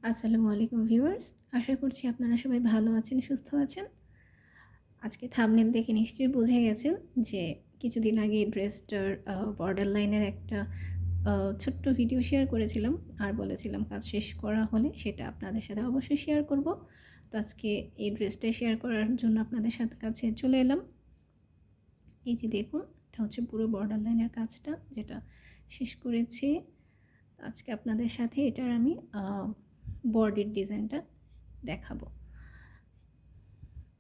আসসালামু আলাইকুম ভিউয়ার্স, আশা করছি আপনারা সবাই ভালো আছেন, সুস্থ আছেন। আজকে থাম্বনেল দেখে নিশ্চয়ই বুঝে গেছেন যে কিছুদিন আগে ড্রেসটার বর্ডার লাইনের একটা ছোট্ট ভিডিও শেয়ার করেছিলাম আর বলেছিলাম কাজ শেষ করা হলে সেটা আপনাদের সাথে অবশ্যই শেয়ার করব। তো আজকে এই ড্রেসটাই শেয়ার করার জন্য আপনাদের সাথে কাছে চলে এলাম। এই যে দেখুন, এটা হচ্ছে পুরো বর্ডার লাইনের কাজটা যেটা শেষ করেছি। আজকে আপনাদের সাথে এটার আমি বডির ডিজাইনটা দেখাবো।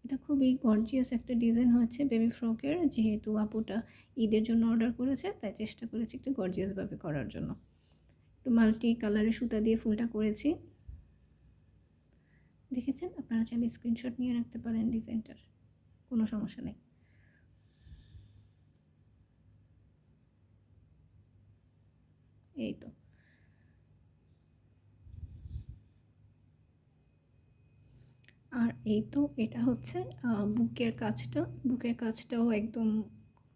এটা খুবই গর্জিয়াস একটা ডিজাইন হয়েছে বেবি ফ্রকের। যেহেতু আপুটা ঈদের জন্য অর্ডার করেছে, তাই চেষ্টা করেছি একটু গর্জিয়াসভাবে করার জন্য। একটু মাল্টি কালারের সুতা দিয়ে ফুলটা করেছি। দেখেছেন? আপনারা চাইলে স্ক্রিনশট নিয়ে রাখতে পারেন ডিজাইনটার, কোনো সমস্যা নেই। এই তো। আর এই তো, এটা হচ্ছে বুকের কাজটা। বুকের কাজটাও একদম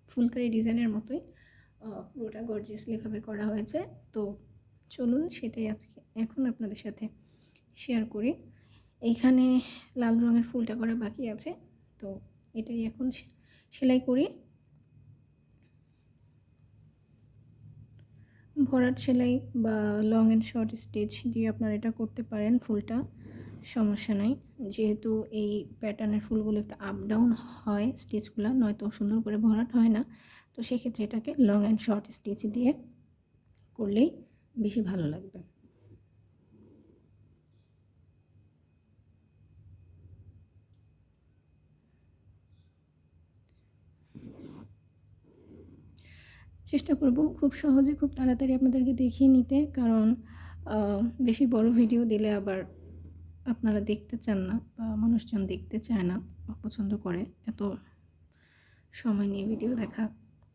ফুলকারি ডিজাইনের মতোই পুরোটা গর্জিয়াসলিভাবে করা হয়েছে। তো চলুন সেটাই আজকে এখন আপনাদের সাথে শেয়ার করি। এইখানে লাল রঙের ফুলটা করা বাকি আছে, তো এটাই এখন সেলাই করি। ভরাট সেলাই বা লং অ্যান্ড শর্ট স্টিচ দিয়ে আপনারা এটা করতে পারেন। ফুলটা সমস্যা নাই, যেহেতু এই প্যাটার্নের ফুলগুলো একটু আপ ডাউন হয় স্টিচগুলো, নয়তো সুন্দর করে ভরাট হয় না। তো সেক্ষেত্রে এটাকে লং অ্যান্ড শর্ট স্টিচ দিয়ে করলেই বেশি ভালো লাগবে। চেষ্টা করব খুব সহজে, খুব তাড়াতাড়ি আপনাদেরকে দেখিয়ে নিতে, কারণ বেশি বড় ভিডিও দিলে আবার আপনারা দেখতে চান না বা মানুষজন দেখতে চায় না, অপছন্দ করে এত সময় নিয়ে ভিডিও দেখা।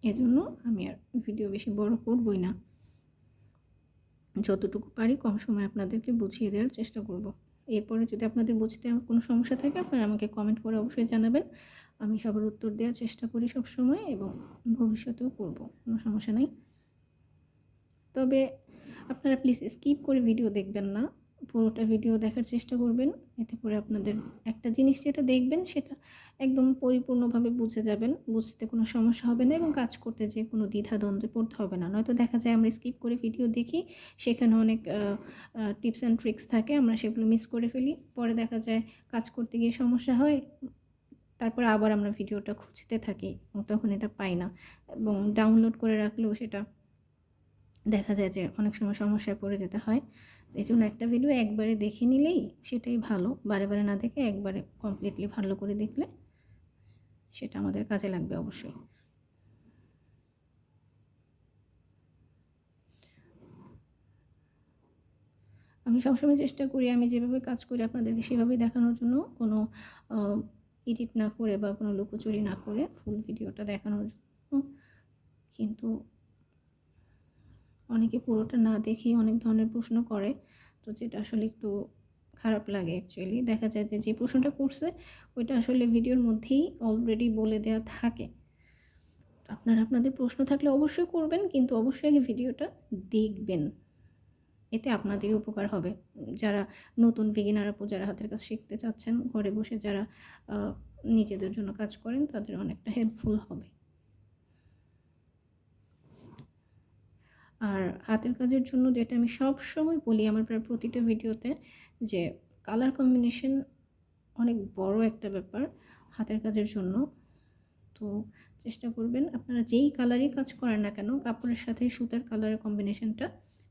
এজন্য আমি আর ভিডিও বেশি বড় করবই না। যতটুকু পারি কম সময় আপনাদেরকে বুঝিয়ে দেওয়ার চেষ্টা করব। এরপরে যদি আপনাদের বুঝতে কোনো সমস্যা থাকে, আপনারা আমাকে কমেন্ট করে অবশ্যই জানাবেন। আমি সবার উত্তর দেওয়ার চেষ্টা করি সব সময়, এবং ভবিষ্যতেও করব, কোনো সমস্যা নেই। তবে আপনারা প্লিজ স্কিপ করে ভিডিও দেখবেন না, পুরোটা ভিডিও দেখার চেষ্টা করবেন। এতে করে আপনাদের একটা জিনিস যেটা দেখবেন সেটা একদম পরিপূর্ণভাবে বুঝে যাবেন, বুঝতে কোনো সমস্যা হবে না এবং কাজ করতে যে কোনো দ্বিধাদ্বন্দ্বে পড়তে হবে না। নয়তো দেখা যায় আমরা স্কিপ করে ভিডিও দেখি, সেখানে অনেক টিপস অ্যান্ড ট্রিক্স থাকে, আমরা সেগুলো মিস করে ফেলি। পরে দেখা যায় কাজ করতে গিয়ে সমস্যা হয়, তারপরে আবার আমরা ভিডিওটা খুঁজতে থাকি এবং তখন এটা পাই না, এবং ডাউনলোড করে রাখলেও সেটা দেখা যায় যে অনেক সময় সমস্যায় পড়ে যেতে হয়। এই জন্য একটা ভিডিও একবারে দেখে নিলেই সেটাই ভালো, বারে বারে না দেখে একবারে কমপ্লিটলি ভালো করে দেখলে সেটা আমাদের কাজে লাগবে অবশ্যই। আমি সবসময় চেষ্টা করি আমি যেভাবে কাজ করি আপনাদেরকে সেভাবেই দেখানোর জন্য, কোনো এডিট না করে বা কোনো লুকোচুরি না করে ফুল ভিডিওটা দেখানোর জন্য। কিন্তু অনেকে পুরোটা না দেখেই অনেক ধরনের প্রশ্ন করে, তো যেটা আসলে একটু খারাপ লাগে অ্যাকচুয়ালি। দেখা যায় যে যে প্রশ্নটা করছে ওইটা আসলে ভিডিওর মধ্যেই অলরেডি বলে দেওয়া থাকে। তো আপনারা আপনাদের প্রশ্ন থাকলে অবশ্যই করবেন, কিন্তু অবশ্যই আগে ভিডিওটা দেখবেন, এতে আপনাদেরই উপকার হবে। যারা নতুন বিগিনার আপু, যারা হাতের কাজ শিখতে চাচ্ছেন, ঘরে বসে যারা নিজেদের জন্য কাজ করেন, তাদের অনেকটা হেল্পফুল হবে। আর হাতের কাজের জন্য যেটা আমি সব সময় বলি আমার প্রায় প্রতিটা ভিডিওতে, যে কালার কম্বিনেশন অনেক বড় একটা ব্যাপার হাতের কাজের জন্য। তো চেষ্টা করবেন আপনারা যেই কালারই কাজ করেন না কেন, কাপড়ের সাথে সুতার কালারের কম্বিনেশনটা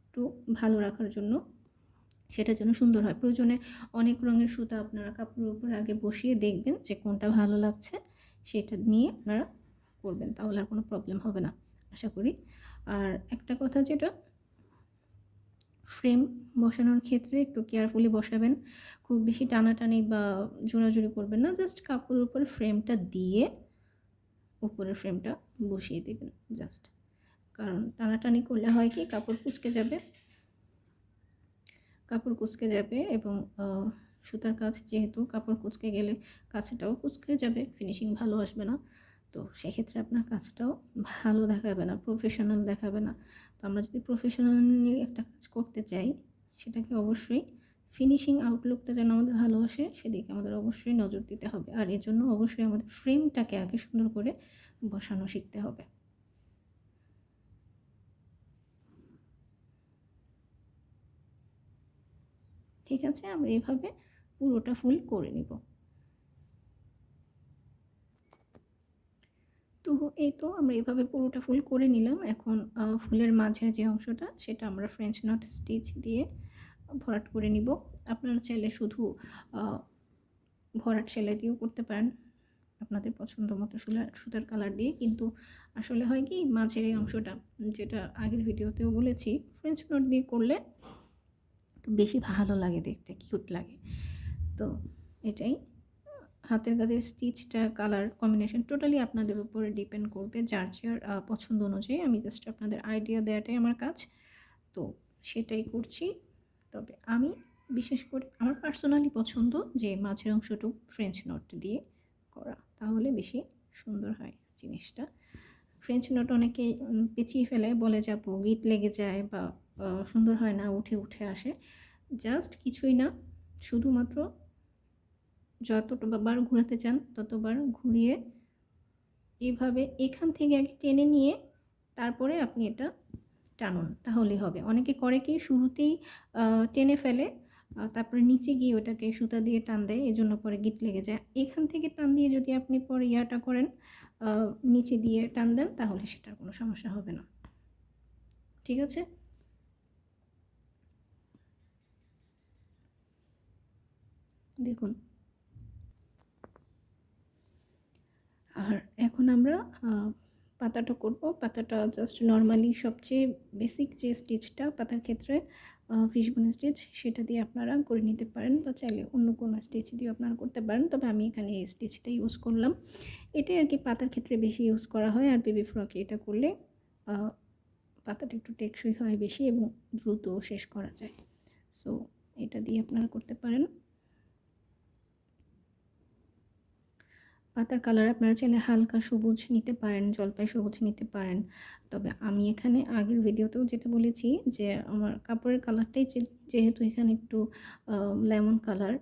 একটু ভালো রাখার জন্য, সেটার জন্য সুন্দর হয়। প্রয়োজনে অনেক রঙের সুতা আপনারা কাপড়ের উপরে আগে বসিয়ে দেখবেন যে কোনটা ভালো লাগছে, সেটা নিয়ে আপনারা করবেন, তাহলে আর কোনো প্রবলেম হবে না আশা করি। আর একটা কথা, যেটা ফ্রেম বসানোর ক্ষেত্রে একটু কেয়ারফুলি বসাবেন। খুব বেশি টানাটানি বা জোড়াজুড়ি করবেন না, জাস্ট কাপড়ের উপরে ফ্রেমটা দিয়ে উপরের ফ্রেমটা বসিয়ে দেবেন জাস্ট। কারণ টানাটানি করলে হয় কি, কাপড় কুঁচকে যাবে, এবং সুতার কাজ যেহেতু কাপড় কুঁচকে গেলে কাজটাও কুঁচকে যাবে, ফিনিশিং ভালো আসবে না। তো সেক্ষেত্রে আপনার কাজটাও ভালো দেখাবে না, প্রফেশনাল দেখাবে না। তো আমরা যদি প্রফেশনালি একটা কাজ করতে চাই, সেটাকে অবশ্যই ফিনিশিং আউটলুকটা যেন আমাদের ভালো আসে সেদিকে আমাদের অবশ্যই নজর দিতে হবে। আর এর জন্য অবশ্যই আমাদের ফ্রেমটাকে আগে সুন্দর করে বসানো শিখতে হবে। ঠিক আছে, আমরা এভাবে পুরোটা ফুল করে নিব। তো এই তো আমরা এভাবে পুরোটা ফুল করে নিলাম। এখন ফুলের মাঝের যে অংশটা সেটা আমরা ফ্রেঞ্চ নট স্টিচ দিয়ে ভরাট করে নিব। আপনারা চাইলে শুধু ভরাট সেলাই দিয়েও করতে পারেন, আপনাদের পছন্দ মতো সুতার কালার দিয়ে। কিন্তু আসলে হয় কি, মাঝের এই অংশটা, যেটা আগের ভিডিওতেও বলেছি, ফ্রেঞ্চ নট দিয়ে করলে বেশি ভালো লাগে, দেখতে কিউট লাগে। তো এটাই, হাতের কাজের স্টিচটা কালার কম্বিনেশন টোটালি আপনাদের উপরে ডিপেন্ড করবে, যার যার পছন্দ অনুযায়ী। আমি জাস্ট আপনাদের আইডিয়া দেওয়াটাই আমার কাজ, তো সেটাই করছি। তবে আমি বিশেষ করে আমার পার্সোনালি পছন্দ যে মাঝের অংশটুকু ফ্রেঞ্চ নট দিয়ে করা, তাহলে বেশি সুন্দর হয় জিনিসটা। ফ্রেঞ্চ নট অনেকে পেঁচিয়ে ফেলে, বলে যাবো গিট লেগে যায় বা সুন্দর হয় না, উঠে উঠে আসে। জাস্ট কিছুই না, শুধুমাত্র যতবার ঘোরাতে চান ততবার ঘুরিয়ে এভাবে এখান থেকে আগে টেনে নিয়ে তারপরে আপনি এটা টানুন, তাহলেই হবে। অনেকে করে কি, শুরুতেই টেনে ফেলে, তারপরে নিচে গিয়ে ওটাকে সুতা দিয়ে টান দেয়, এজন্য পরে গিট লেগে যায়। এখান থেকে টান দিয়ে যদি আপনি পরে ইয়াটা করেন, নিচে দিয়ে টান দেন, তাহলে সেটার কোনো সমস্যা হবে না। ঠিক আছে, দেখুন। আর এখন আমরা পাতাটা করব। পাতাটা জাস্ট নর্মালি সবচেয়ে বেসিক যে স্টিচটা পাতার ক্ষেত্রে ফিশবোন স্টিচ, সেটা দিয়ে আপনারা করে নিতে পারেন, বা চাইলে অন্য কোনো স্টিচ দিয়ে আপনারা করতে পারেন। তবে আমি এখানে এই স্টিচটা ইউজ করলাম, এটাই আর কি পাতার ক্ষেত্রে বেশি ইউজ করা হয়। আর বেবি ফ্রকে এটা করলে পাতাটা একটু টেকসই হয় বেশি এবং দ্রুত শেষ করা যায়। সো এটা দিয়ে আপনারা করতে পারেন। পাতার কালার আপনারা চাইলে হালকা সবুজ নিতে পারেন, জলপাই সবুজ নিতে পারেন। তবে আমি এখানে আগের ভিডিওতেও যেটা বলেছি যে আমার কাপড়ের কালারটাই যেহেতু এখানে একটু লেমন কালার,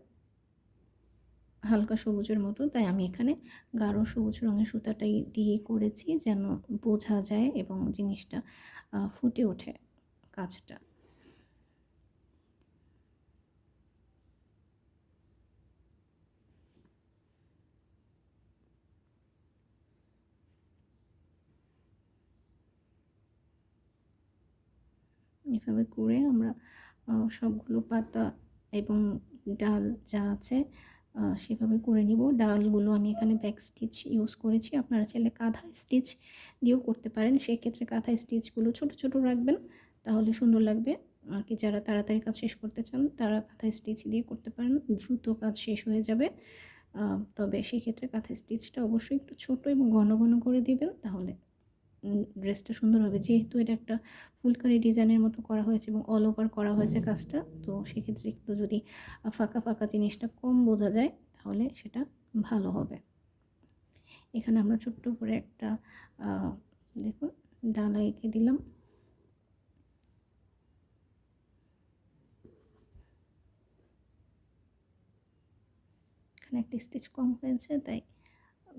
হালকা সবুজের মতো, তাই আমি এখানে গাঢ় সবুজ রঙের সুতাটাই দিয়ে করেছি, যেন বোঝা যায় এবং জিনিসটা ফুটে ওঠে কাজটা। এভাবে করে আমরা সবগুলো পাতা এবং ডাল যা আছে সেভাবে করে নিব। ডালগুলো আমি এখানে ব্যাক স্টিচ ইউজ করেছি, আপনারা চাইলে কাঁথা স্টিচ দিয়েও করতে পারেন। সেক্ষেত্রে কাঁথা স্টিচগুলো ছোট ছোট রাখবেন, তাহলে সুন্দর লাগবে। আর কি, যারা তাড়াতাড়ি কাজ শেষ করতে চান তারা কাঁথা স্টিচ দিয়ে করতে পারেন, দ্রুত কাজ শেষ হয়ে যাবে। তবে সেক্ষেত্রে কাঁথা স্টিচটা অবশ্যই একটু ছোট এবং ঘন ঘন করে দিবেন, তাহলে ড্রেসটা সুন্দর হবে। যেহেতু এটা একটা ফুলকারি ডিজাইনের মতো করা হয়েছে এবং অল ওভার করা হয়েছে কাজটা, তো সেক্ষেত্রে একটু যদি ফাঁকা ফাঁকা জিনিসটা কম বোঝা যায় তাহলে সেটা ভালো হবে। এখানে আমরা ছোট্ট করে একটা দেখুন ডালা এঁকে দিলাম। এখানে একটা স্টিচ কম হয়েছে তাই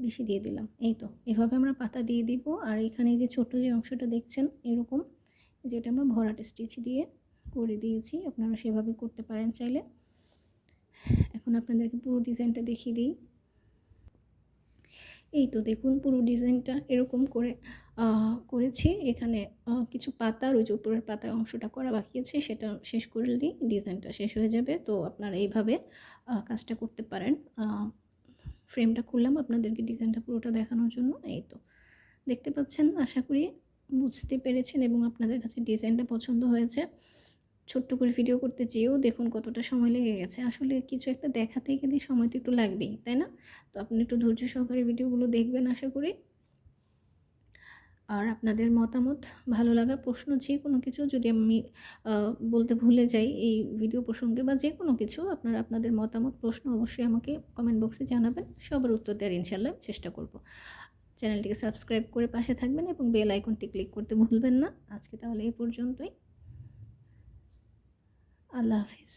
বেশি দিয়ে দিলাম। এই তো, এভাবে আমরা পাতা দিয়ে দিব। আর এখানে যে ছোট যে অংশটা দেখছেন এরকম, যেটা আমরা ভরাট স্টিচ দিয়ে করে দিয়েছি, আপনারা সেভাবে করতে পারেন চাইলে। এখন আপনাদেরকে পুরো ডিজাইনটা দেখিয়ে দিই। এই তো দেখুন, পুরো ডিজাইনটা এরকম করে করেছি। এখানে কিছু পাতার ওই যে উপরের পাতার অংশটা করা বাকি আছে, সেটা শেষ করলেই ডিজাইনটা শেষ হয়ে যাবে। তো আপনারা এইভাবে কাজটা করতে পারেন। ফ্রেমটা খুললাম আপনাদেরকে ডিজাইনটা পুরোটা দেখানোর জন্য। এই তো দেখতে পাচ্ছেন, আশা করি বুঝতে পেরেছেন এবং আপনাদের কাছে ডিজাইনটা পছন্দ হয়েছে। ছোট্ট করে ভিডিও করতে যেয়েও দেখুন কতটা সময় লেগে গেছে। আসলে কিছু একটা দেখাতে গেলে সময় তো একটু লাগবেই, তাই না? তো আপনি একটু ধৈর্য সহকারে ভিডিওগুলো দেখবেন আশা করি। আর আপনাদের মতামত, ভালো লাগা, প্রশ্ন যে কোনো কিছু যদি আমি বলতে ভুলে যাই এই ভিডিও প্রসঙ্গে বা যে কোনো কিছু, আপনারা আপনাদের মতামত, প্রশ্ন অবশ্যই আমাকে কমেন্ট বক্সে জানাবেন। সবার উত্তর দেওয়ার ইনশাআল্লাহ চেষ্টা করব। চ্যানেলটিকে সাবস্ক্রাইব করে পাশে থাকবেন এবং বেল আইকনটি ক্লিক করতে ভুলবেন না। আজকে তাহলে এই পর্যন্তই। আল্লাহ হাফিজ।